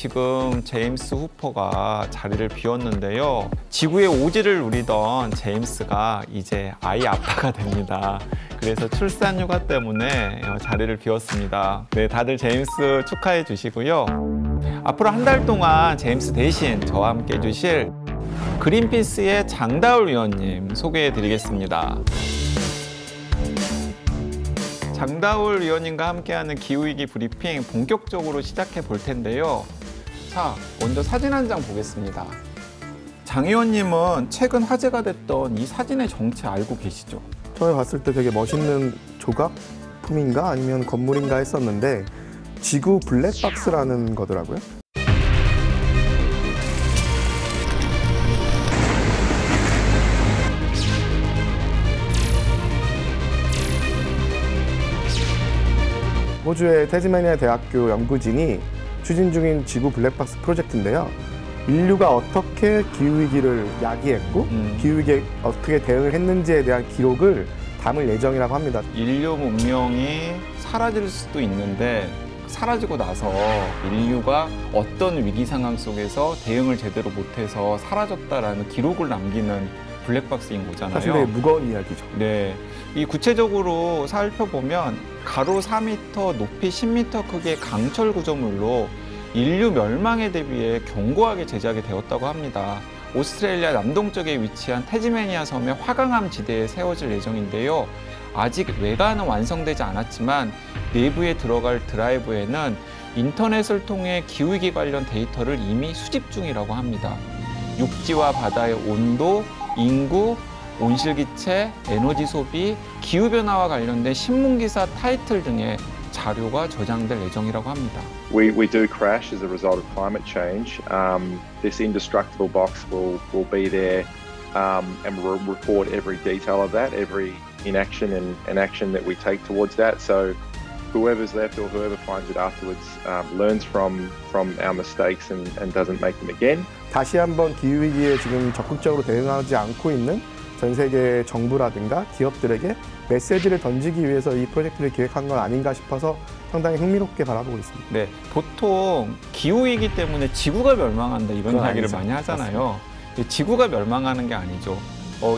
지금 제임스 후퍼가 자리를 비웠는데요. 지구의 오지를 누리던 제임스가 이제 아이 아빠가 됩니다. 그래서 출산 휴가 때문에 자리를 비웠습니다. 네, 다들 제임스 축하해 주시고요. 앞으로 한 달 동안 제임스 대신 저와 함께 해주실 그린피스의 장다울 위원님 소개해 드리겠습니다. 장다울 위원님과 함께하는 기후위기 브리핑 본격적으로 시작해 볼 텐데요. 자, 먼저 사진 한 장 보겠습니다. 장 의원님은 최근 화제가 됐던 이 사진의 정체 알고 계시죠? 처음에 봤을 때 되게 멋있는 조각품인가 아니면 건물인가 했었는데 지구 블랙박스라는 거더라고요. 호주의 태즈메니아 대학교 연구진이 추진 중인 지구 블랙박스 프로젝트인데요. 인류가 어떻게 기후위기를 야기했고 기후위기에 어떻게 대응을 했는지에 대한 기록을 담을 예정이라고 합니다. 인류 문명이 사라질 수도 있는데 사라지고 나서 인류가 어떤 위기 상황 속에서 대응을 제대로 못해서 사라졌다라는 기록을 남기는 블랙박스인 거잖아요. 사실 되게 무거운 이야기죠. 네, 이 구체적으로 살펴보면 가로 4m, 높이 10m 크기의 강철 구조물로 인류 멸망에 대비해 견고하게 제작이 되었다고 합니다. 오스트레일리아 남동쪽에 위치한 태즈메니아 섬의 화강암 지대에 세워질 예정인데요. 아직 외관은 완성되지 않았지만 내부에 들어갈 드라이브에는 인터넷을 통해 기후위기 관련 데이터를 이미 수집 중이라고 합니다. 육지와 바다의 온도, 인구, 온실기체, 에너지 소비, 기후변화와 관련된 신문기사 타이틀 등의 자료가 저장될 예정이라고 합니다. We do crash as a result of climate change. This indestructible box will be there and will report every detail of that, every inaction and action that we take towards that. So whoever's left or whoever finds it afterwards learns from our mistakes and doesn't make them again. 다시 한번 기후위기에 지금 적극적으로 대응하지 않고 있는 전 세계 정부라든가 기업들에게 메시지를 던지기 위해서 이 프로젝트를 기획한 건 아닌가 싶어서 상당히 흥미롭게 바라보고 있습니다. 네, 보통 기후위기 때문에 지구가 멸망한다 이런 이야기를 아니죠. 많이 하잖아요. 지구가 멸망하는 게 아니죠.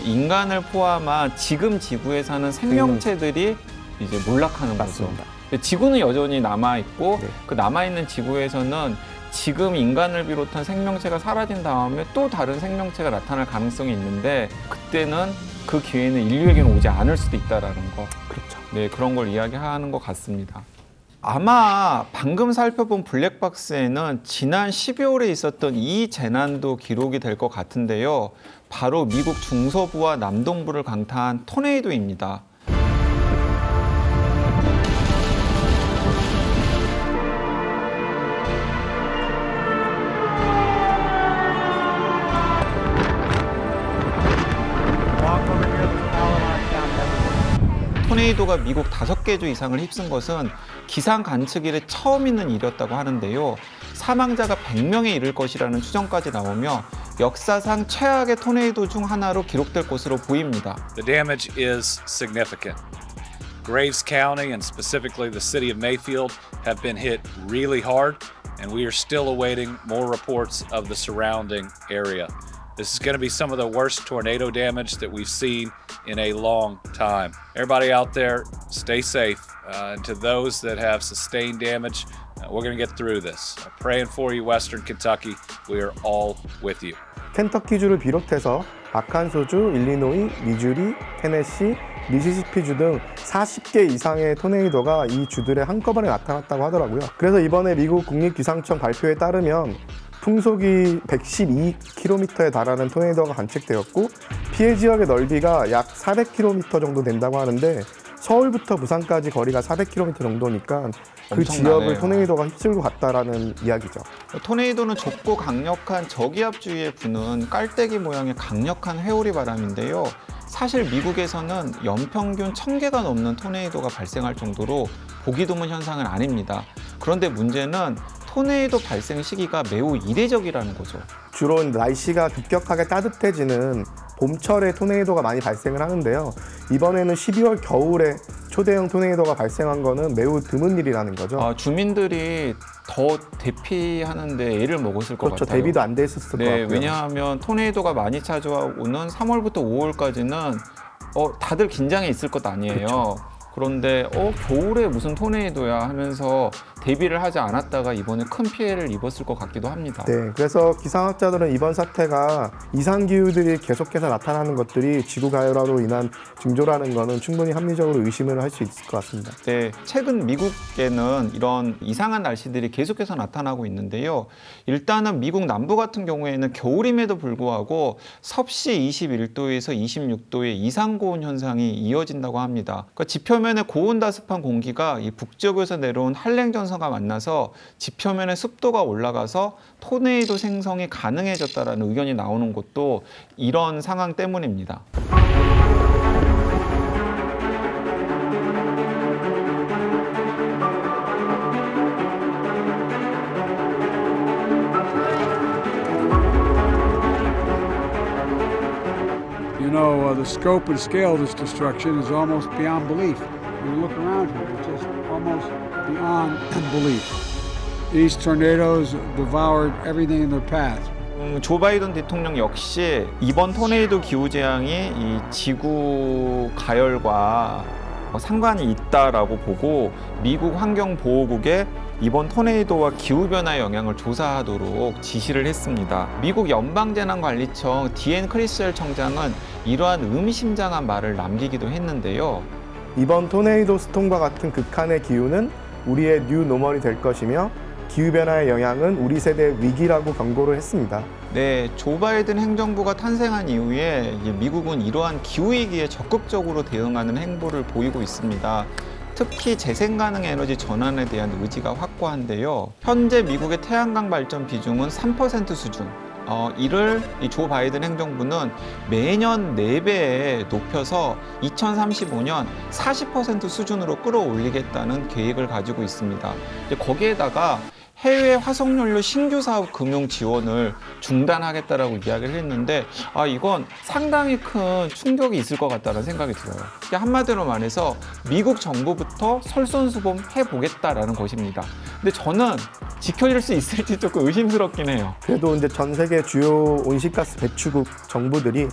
인간을 포함한 지금 지구에 사는 생명체들이 이제 몰락하는 맞습니다. 거죠. 지구는 여전히 남아있고 네. 그 남아있는 지구에서는 지금 인간을 비롯한 생명체가 사라진 다음에 또 다른 생명체가 나타날 가능성이 있는데 그때는 그 기회는 인류에게는 오지 않을 수도 있다는 거. 그렇죠. 네, 그런 걸 이야기하는 것 같습니다. 아마 방금 살펴본 블랙박스에는 지난 12월에 있었던 이 재난도 기록이 될 것 같은데요. 바로 미국 중서부와 남동부를 강타한 토네이도입니다. 토네이도가 미국 5개 주 이상을 휩쓴 것은 기상 관측 이래 처음 있는 일이었다고 하는데요. 사망자가 100명에 이를 것이라는 추정까지 나오며 역사상 최악의 토네이도 중 하나로 기록될 것으로 보입니다. The damage is significant. Graves County and specifically the city of Mayfield have been hit really hard, and we are still awaiting more reports of the surrounding area. This is going to be some of the worst tornado damage that we've seen in a long time. Everybody out there, stay safe. And to those that have sustained damage, we're going to get through this. Praying for you, Western Kentucky. We are all with you. 켄터키주를 비롯해서 아칸소주, 일리노이, 미주리, 테네시, 미시시피주 등 40개 이상의 토네이도가 이 주들에 한꺼번에 나타났다고 하더라고요. 그래서 이번에 미국 국립기상청 발표에 따르면 풍속이 112km에 달하는 토네이도가 관측되었고 피해 지역의 넓이가 약 400km 정도 된다고 하는데 서울부터 부산까지 거리가 400km 정도니까 그 지역을 토네이도가 휩쓸 것 같다라는 이야기죠. 토네이도는 좁고 강력한 저기압주의에 부는 깔때기 모양의 강력한 회오리 바람인데요. 사실 미국에서는 연평균 1000개가 넘는 토네이도가 발생할 정도로 보기 드문 현상은 아닙니다. 그런데 문제는 토네이도 발생 시기가 매우 이례적이라는 거죠. 주로 날씨가 급격하게 따뜻해지는 봄철에 토네이도가 많이 발생을 하는데요. 이번에는 12월 겨울에 초대형 토네이도가 발생한 거는 매우 드문 일이라는 거죠. 주민들이 더 대피하는데 애를 먹었을 것 그렇죠. 같아요. 대비도 안 돼 있었을 것 같고요. 왜냐하면 토네이도가 많이 찾아오는 3월부터 5월까지는 다들 긴장해 있을 것 아니에요. 그렇죠. 그런데 겨울에 무슨 토네이도야 하면서 대비를 하지 않았다가 이번에 큰 피해를 입었을 것 같기도 합니다. 네, 그래서 기상학자들은 이번 사태가 이상기후들이 계속해서 나타나는 것들이 지구가열화로 인한 징조라는 것은 충분히 합리적으로 의심을 할 수 있을 것 같습니다. 네, 최근 미국에는 이런 이상한 날씨들이 계속해서 나타나고 있는데요. 일단은 미국 남부 같은 경우에는 겨울임에도 불구하고 섭씨 21도에서 26도의 이상 고온 현상이 이어진다고 합니다. 그러니까 지표면에 고온다습한 공기가 이 북쪽에서 내려온 한랭전선과 만나서 지표면의 습도가 올라가서 토네이도 생성이 가능해졌다라는 의견이 나오는 것도 이런 상황 때문입니다. You know, the scope and scale of this destruction is almost beyond belief. When you look around here, it's just almost beyond belief. These tornadoes devoured everything in their path. 조 바이든 대통령 역시 이번 토네이도 기후재앙이 이 지구 가열과 상관이 있다라고 보고 미국 환경보호국에 이번 토네이도와 기후변화의 영향을 조사하도록 지시를 했습니다. 미국 연방재난관리청 디앤 크리셀 청장은 이러한 의미심장한 말을 남기기도 했는데요. 이번 토네이도 스톰과 같은 극한의 기후는 우리의 뉴 노멀이 될 것이며 기후변화의 영향은 우리 세대의 위기라고 경고를 했습니다. 네, 조 바이든 행정부가 탄생한 이후에 미국은 이러한 기후위기에 적극적으로 대응하는 행보를 보이고 있습니다. 특히 재생 가능 에너지 전환에 대한 의지가 확고한데요. 현재 미국의 태양광 발전 비중은 3% 수준. 이를 이 조 바이든 행정부는 매년 4배에 높여서 2035년 40% 수준으로 끌어올리겠다는 계획을 가지고 있습니다. 거기에다가 해외 화석연료 신규 사업 금융 지원을 중단하겠다라고 이야기를 했는데 이건 상당히 큰 충격이 있을 것 같다는 생각이 들어요. 한마디로 말해서 미국 정부부터 솔선수범 해보겠다라는 것입니다. 근데 저는 지켜질 수 있을지 조금 의심스럽긴 해요. 그래도 이제 전 세계 주요 온실가스 배출국 정부들이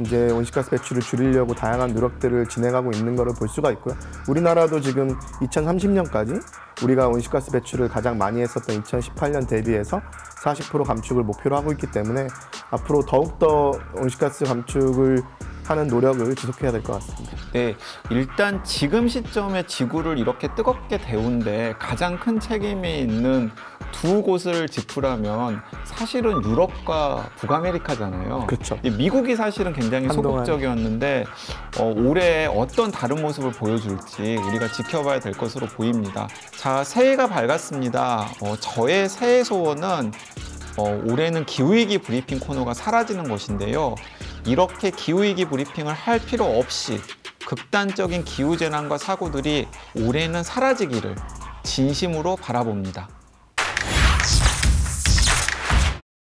이제 온실가스 배출을 줄이려고 다양한 노력들을 진행하고 있는 것을 볼 수가 있고요. 우리나라도 지금 2030년까지 우리가 온실가스 배출을 가장 많이 했었던 2018년 대비해서 40% 감축을 목표로 하고 있기 때문에 앞으로 더욱더 온실가스 감축을 하는 노력을 지속해야 될 것 같습니다. 네, 일단 지금 시점에 지구를 이렇게 뜨겁게 데운데 가장 큰 책임이 있는 두 곳을 짚으라면 사실은 유럽과 북아메리카잖아요. 그렇죠. 미국이 사실은 굉장히 한동안 소극적이었는데 올해 어떤 다른 모습을 보여줄지 우리가 지켜봐야 될 것으로 보입니다. 자, 새해가 밝았습니다. 저의 새해 소원은 올해는 기후위기 브리핑 코너가 사라지는 것인데요. 이렇게 기후위기 브리핑을 할 필요 없이 극단적인 기후재난과 사고들이 올해는 사라지기를 진심으로 바라봅니다.